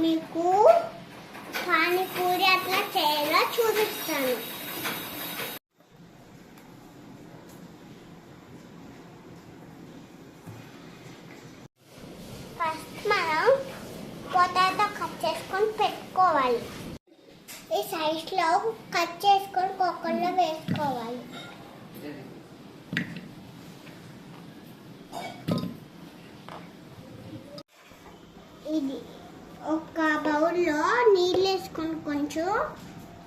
మీకు పానీపూరి అట్లా చేయాలో చూపిస్తాను. ఫస్ట్ మనం పొటాటో కట్ చేసుకొని పెట్టుకోవాలి. ఈ సైజ్లో కట్ చేసుకొని కుక్కర్లో వేసుకోవాలి. ఇది ఒక బౌల్లో నీళ్ళు వేసుకొని కొంచెం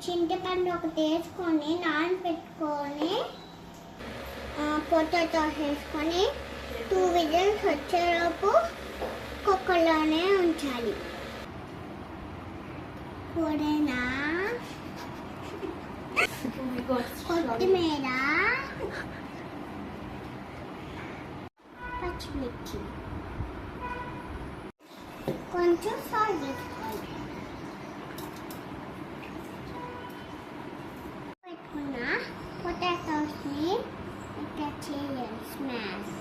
చింతపండు ఒకటి వేసుకొని నానబెట్టుకొని పొటాటో వేసుకొని 2 విజిల్స్ వచ్చేలోపు కుక్కర్లోనే ఉంచాలి. పుదీనా, కొత్తిమీర, పచ్చిమిర్చి, కొంచెం సాల్ట్ వేసుకోవాలి. పెట్టుకున్న పొటాటోస్ని ఇట్లా చేయాలి స్మాష్.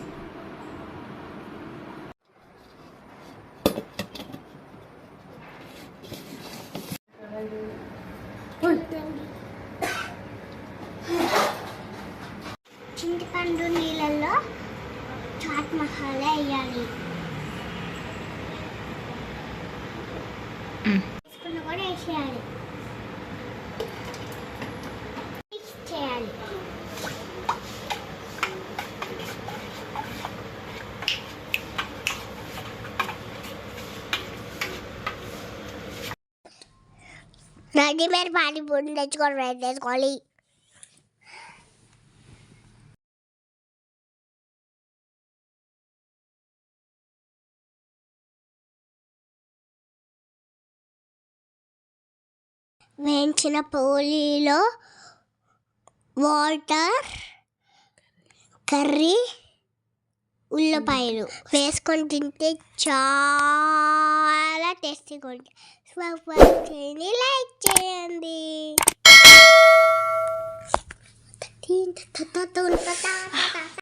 చింతపండు నీళ్ళల్లో చాట్ మసాలా వేయాలి. వేసుకున్న కూడా వేసేయాలి. మిక్స్ చేయాలి. రెడీమేడ్ పానీపూరి తెచ్చుకొని ఫ్రై చేసుకోవాలి. వేయించిన పూరీలో వాటర్, కర్రీ, ఉల్లిపాయలు వేసుకొని తింటే చాలా టేస్టీగా ఉంటుంది.